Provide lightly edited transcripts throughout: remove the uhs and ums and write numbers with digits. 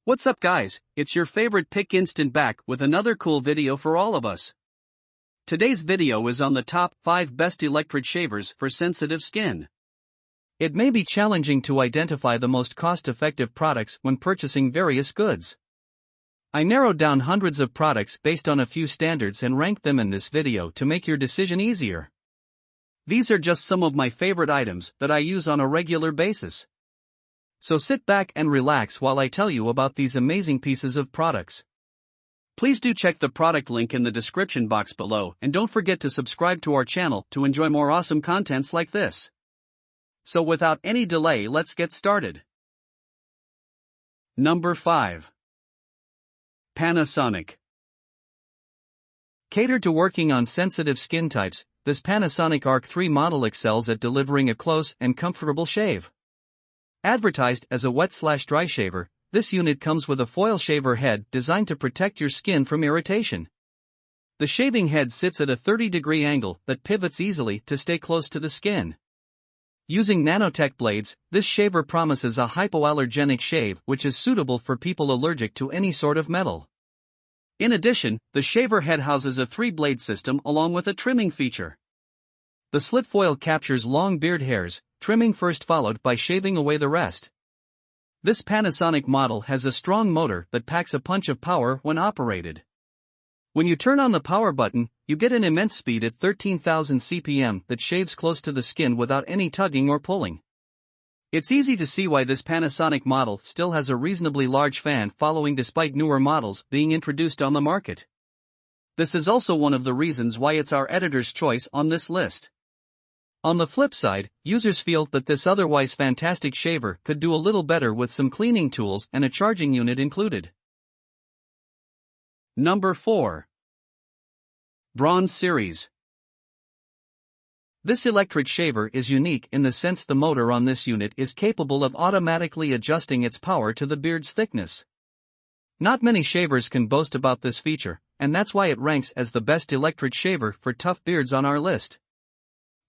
What's up guys, it's your favorite Pick Instant back with another cool video for all of us. Today's video is on the top 5 best electric shavers for sensitive skin. It may be challenging to identify the most cost-effective products when purchasing various goods. I narrowed down hundreds of products based on a few standards and ranked them in this video to make your decision easier. These are just some of my favorite items that I use on a regular basis. So sit back and relax while I tell you about these amazing pieces of products. Please do check the product link in the description box below and don't forget to subscribe to our channel to enjoy more awesome contents like this. So without any delay, let's get started. Number 5. Panasonic. Catered to working on sensitive skin types, this Panasonic Arc 3 model excels at delivering a close and comfortable shave. Advertised as a wet/dry shaver, this unit comes with a foil shaver head designed to protect your skin from irritation. The shaving head sits at a 30-degree angle that pivots easily to stay close to the skin. Using nanotech blades, this shaver promises a hypoallergenic shave which is suitable for people allergic to any sort of metal. In addition, the shaver head houses a 3-blade system along with a trimming feature. The slit foil captures long beard hairs, trimming first followed by shaving away the rest. This Panasonic model has a strong motor that packs a punch of power when operated. When you turn on the power button, you get an immense speed at 13,000 CPM that shaves close to the skin without any tugging or pulling. It's easy to see why this Panasonic model still has a reasonably large fan following despite newer models being introduced on the market. This is also one of the reasons why it's our editor's choice on this list. On the flip side, users feel that this otherwise fantastic shaver could do a little better with some cleaning tools and a charging unit included. Number 4. Braun Series. This electric shaver is unique in the sense the motor on this unit is capable of automatically adjusting its power to the beard's thickness. Not many shavers can boast about this feature, and that's why it ranks as the best electric shaver for tough beards on our list.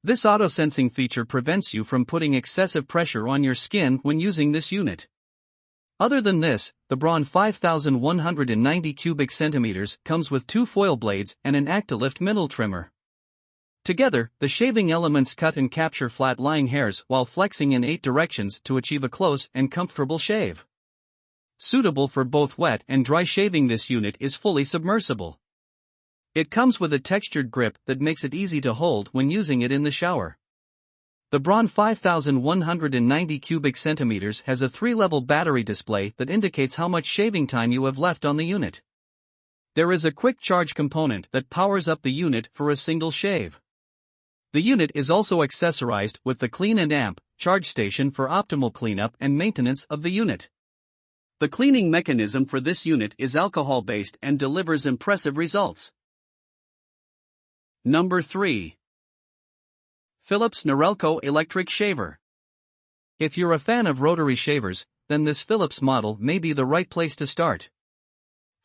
This auto-sensing feature prevents you from putting excessive pressure on your skin when using this unit. Other than this, the Braun 5190 cubic centimeters comes with 2 foil blades and an Actilift middle trimmer. Together, the shaving elements cut and capture flat-lying hairs while flexing in 8 directions to achieve a close and comfortable shave. Suitable for both wet and dry shaving, this unit is fully submersible. It comes with a textured grip that makes it easy to hold when using it in the shower. The Braun 5190 cubic centimeters has a 3-level battery display that indicates how much shaving time you have left on the unit. There is a quick charge component that powers up the unit for a single shave. The unit is also accessorized with the Clean and Amp charge station for optimal cleanup and maintenance of the unit. The cleaning mechanism for this unit is alcohol-based and delivers impressive results. Number 3. Philips Norelco Electric Shaver. If you're a fan of rotary shavers, then this Philips model may be the right place to start.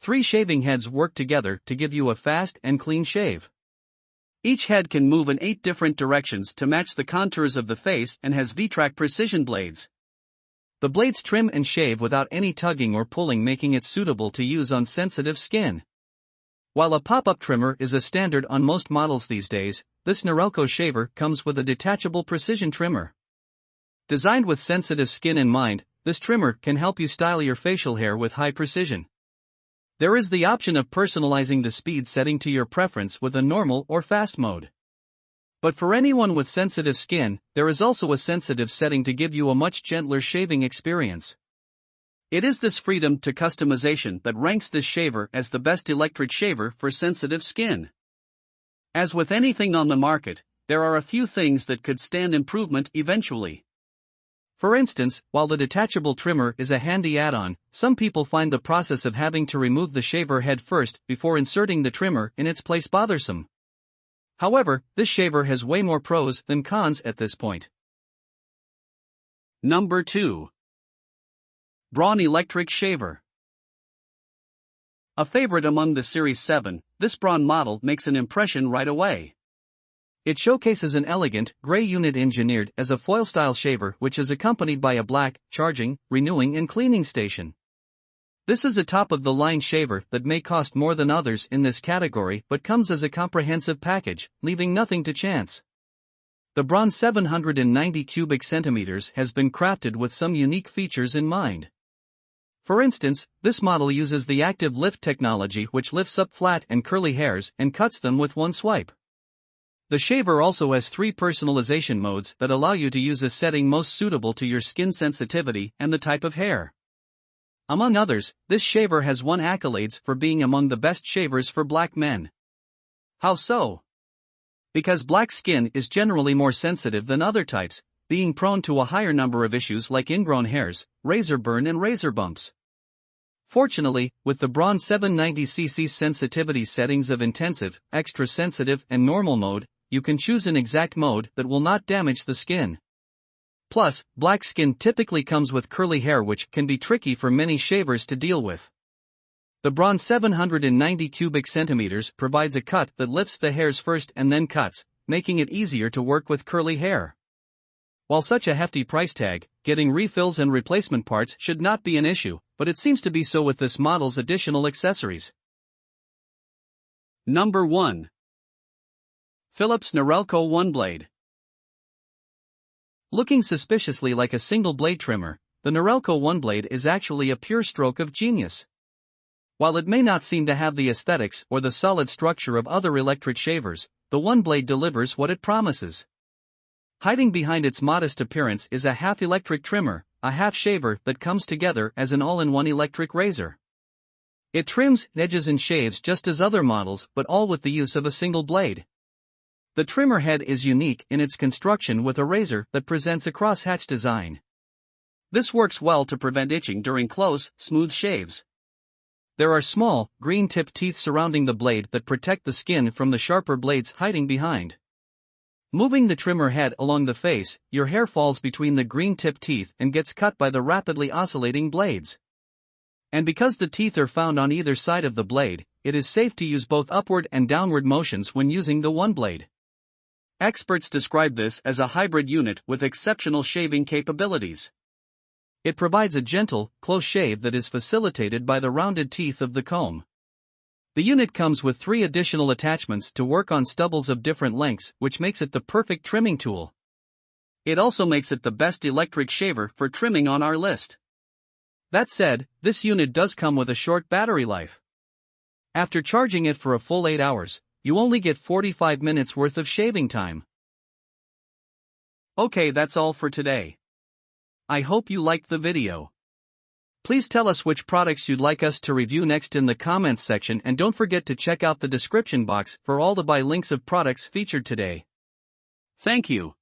3 shaving heads work together to give you a fast and clean shave. Each head can move in 8 different directions to match the contours of the face and has V-Track precision blades. The blades trim and shave without any tugging or pulling, making it suitable to use on sensitive skin. While a pop-up trimmer is a standard on most models these days, this Norelco shaver comes with a detachable precision trimmer. Designed with sensitive skin in mind, this trimmer can help you style your facial hair with high precision. There is the option of personalizing the speed setting to your preference with a normal or fast mode. But for anyone with sensitive skin, there is also a sensitive setting to give you a much gentler shaving experience. It is this freedom to customization that ranks this shaver as the best electric shaver for sensitive skin. As with anything on the market, there are a few things that could stand improvement eventually. For instance, while the detachable trimmer is a handy add-on, some people find the process of having to remove the shaver head first before inserting the trimmer in its place bothersome. However, this shaver has way more pros than cons at this point. Number 2. Braun Electric Shaver. A favorite among the Series 7, this Braun model makes an impression right away. It showcases an elegant, gray unit engineered as a foil-style shaver which is accompanied by a black, charging, renewing and cleaning station. This is a top-of-the-line shaver that may cost more than others in this category but comes as a comprehensive package, leaving nothing to chance. The Braun 790 cubic centimeters has been crafted with some unique features in mind. For instance, this model uses the active lift technology, which lifts up flat and curly hairs and cuts them with one swipe. The shaver also has 3 personalization modes that allow you to use a setting most suitable to your skin sensitivity and the type of hair. Among others, this shaver has won accolades for being among the best shavers for black men. How so? Because black skin is generally more sensitive than other types, being prone to a higher number of issues like ingrown hairs, razor burn and razor bumps. Fortunately, with the Braun 790cc sensitivity settings of intensive, extra sensitive and normal mode, you can choose an exact mode that will not damage the skin. Plus, black skin typically comes with curly hair, which can be tricky for many shavers to deal with. The Braun 790 cubic centimeters provides a cut that lifts the hairs first and then cuts, making it easier to work with curly hair. While such a hefty price tag, getting refills and replacement parts should not be an issue, but it seems to be so with this model's additional accessories. Number 1. Philips Norelco OneBlade. Looking suspiciously like a single blade trimmer, the Norelco OneBlade is actually a pure stroke of genius. While it may not seem to have the aesthetics or the solid structure of other electric shavers, the OneBlade delivers what it promises. Hiding behind its modest appearance is a half-electric trimmer, a half-shaver that comes together as an all-in-one electric razor. It trims, edges and shaves just as other models, but all with the use of a single blade. The trimmer head is unique in its construction with a razor that presents a crosshatch design. This works well to prevent itching during close, smooth shaves. There are small, green-tipped teeth surrounding the blade that protect the skin from the sharper blades hiding behind. Moving the trimmer head along the face, your hair falls between the green-tipped teeth and gets cut by the rapidly oscillating blades. And because the teeth are found on either side of the blade, it is safe to use both upward and downward motions when using the OneBlade. Experts describe this as a hybrid unit with exceptional shaving capabilities. It provides a gentle, close shave that is facilitated by the rounded teeth of the comb. The unit comes with 3 additional attachments to work on stubbles of different lengths, which makes it the perfect trimming tool. It also makes it the best electric shaver for trimming on our list. That said, this unit does come with a short battery life. After charging it for a full 8 hours, you only get 45 minutes worth of shaving time. Okay, that's all for today. I hope you liked the video. Please tell us which products you'd like us to review next in the comments section, and don't forget to check out the description box for all the buy links of products featured today. Thank you.